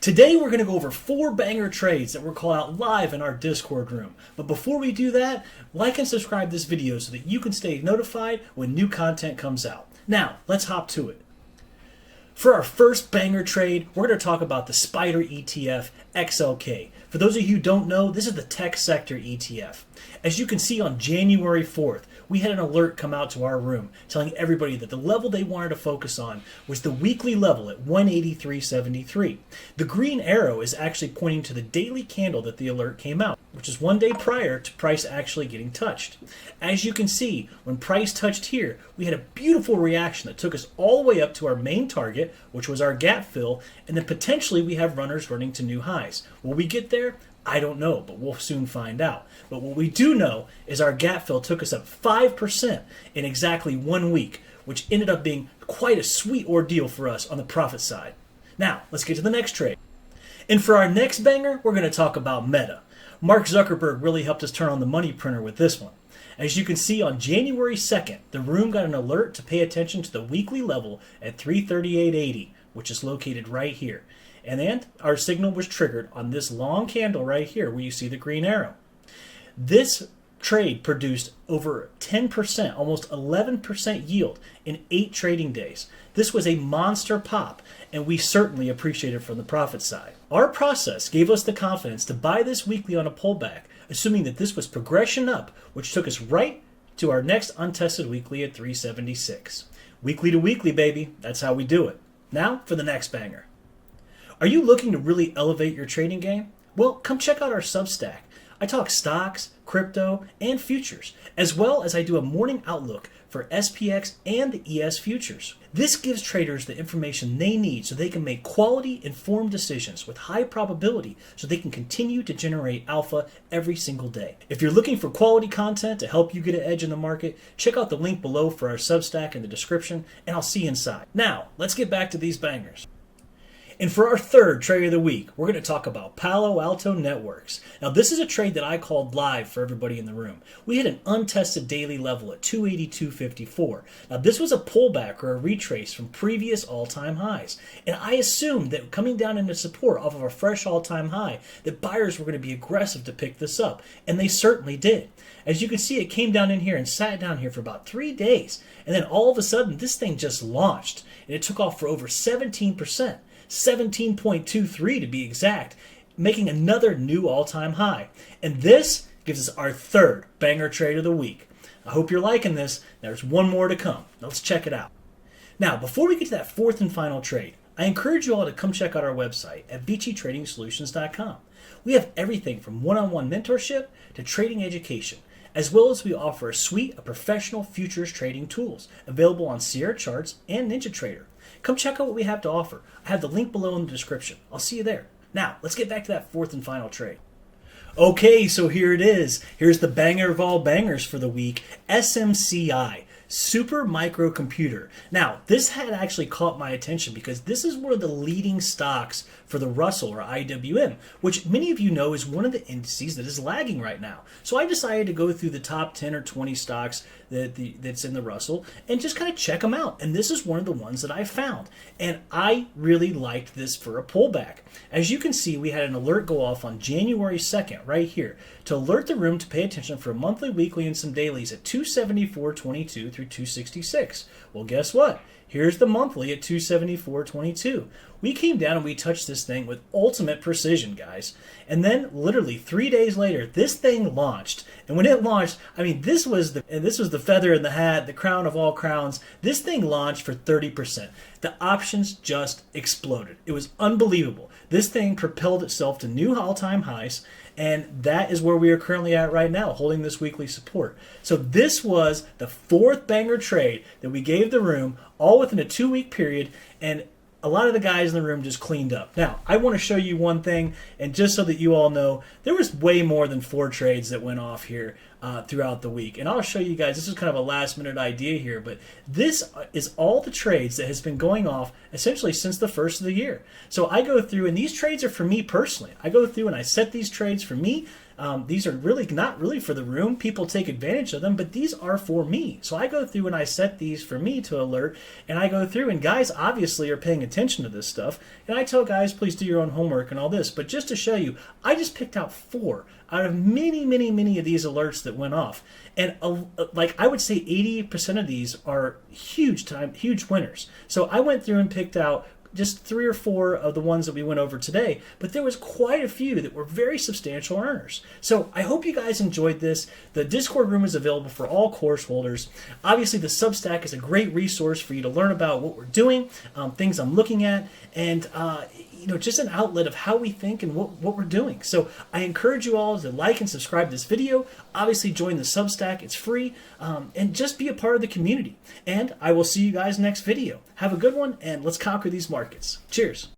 Today we're going to go over 4 banger trades that were called out live in our Discord room. But before we do that, like and subscribe this video so that you can stay notified when new content comes out. Now, let's hop to it. For our first banger trade, we're going to talk about the Spider ETF XLK. For those of you who don't know, this is the tech sector ETF. As you can see on January 4th, we had an alert come out to our room telling everybody that the level they wanted to focus on was the weekly level at 183.73. The green arrow is actually pointing to the daily candle that the alert came out, which is 1 day prior to price actually getting touched. As you can see, when price touched here, we had a beautiful reaction that took us all the way up to our main target, which was our gap fill, and then potentially we have runners running to new highs. Will we get there? I don't know, but we'll soon find out. But what we do know is our gap fill took us up 5% in exactly 1 week, which ended up being quite a sweet ordeal for us on the profit side. Now, let's get to the next trade. And for our next banger, we're going to talk about Meta. Mark Zuckerberg really helped us turn on the money printer with this one. As you can see, on January 2nd, the room got an alert to pay attention to the weekly level at 338.80, which is located right here. And then our signal was triggered on this long candle right here where you see the green arrow. This trade produced over 10%, almost 11% yield in 8 trading days. This was a monster pop, and we certainly appreciate it from the profit side. Our process gave us the confidence to buy this weekly on a pullback, assuming that this was progression up, which took us right to our next untested weekly at 376. Weekly to weekly, baby. That's how we do it. Now for the next banger. Are you looking to really elevate your trading game? Well, come check out our Substack. I talk stocks, crypto, and futures, as well as I do a morning outlook for SPX and the ES futures. This gives traders the information they need so they can make quality, informed decisions with high probability so they can continue to generate alpha every single day. If you're looking for quality content to help you get an edge in the market, check out the link below for our Substack in the description, and I'll see you inside. Now, let's get back to these bangers. And for our third trade of the week, we're going to talk about Palo Alto Networks. Now, this is a trade that I called live for everybody in the room. We had an untested daily level at 282.54. Now, this was a pullback or a retrace from previous all-time highs. And I assumed that coming down into support off of a fresh all-time high, that buyers were going to be aggressive to pick this up. And they certainly did. As you can see, it came down in here and sat down here for about 3 days. And then all of a sudden, this thing just launched. And it took off for over 17%. 17.23 to be exact, making another new all-time high. And this gives us our third banger trade of the week. I hope you're liking this. There's one more to come. Let's check it out. Now, before we get to that fourth and final trade, I encourage you all to come check out our website at ViciTradingSolutions.com. We have everything from one-on-one mentorship to trading education, as well as we offer a suite of professional futures trading tools available on Sierra Charts and NinjaTrader. Come check out what we have to offer. I have the link below in the description. I'll see you there. Now, let's get back to that fourth and final trade. Okay, so here it is. Here's the banger of all bangers for the week, SMCI. Super microcomputer. Now, this had actually caught my attention because this is one of the leading stocks for the Russell or IWM, which many of you know is one of the indices that is lagging right now. So I decided to go through the top 10 or 20 stocks that's in the Russell and just kind of check them out. And this is one of the ones that I found. And I really liked this for a pullback. As you can see, we had an alert go off on January 2nd right here to alert the room to pay attention for a monthly, weekly, and some dailies at 274.22 through 266. Well, guess what? Here's the monthly at 274.22. We came down and we touched this thing with ultimate precision, guys. And then literally 3 days later, this thing launched. And when it launched, I mean, this was the feather in the hat, the crown of all crowns. This thing launched for 30%. The options just exploded. It was unbelievable. This thing propelled itself to new all-time highs. And that is where we are currently at right now, holding this weekly support. So this was the fourth banger trade that we gave the room, all within a 2-week period, and a lot of the guys in the room just cleaned up. Now, I want to show you one thing, and just so that you all know, there was way more than 4 trades that went off here throughout the week. And I'll show you guys, this is kind of a last-minute idea here, but this is all the trades that has been going off essentially since the first of the year. So I go through, and these trades are for me personally. I go through and I set these trades for me These are really not really for the room. People take advantage of them, but these are for me. So I go through and I set these for me to alert, and I go through, and guys obviously are paying attention to this stuff, and I tell guys, please do your own homework and all this. But just to show you, I just picked out 4 out of many, many, many of these alerts that went off. And like I would say 80% of these are huge winners. So I went through and picked out just 3 or 4 of the ones that we went over today, but there was quite a few that were very substantial earners. So I hope you guys enjoyed this. The Discord room is available for all course holders. Obviously, the Substack is a great resource for you to learn about what we're doing, things I'm looking at, and just an outlet of how we think and what we're doing. So I encourage you all to like and subscribe to this video. Obviously, join the Substack. It's free. And just be a part of the community. And I will see you guys next video. Have a good one, and let's conquer these markets. Cheers.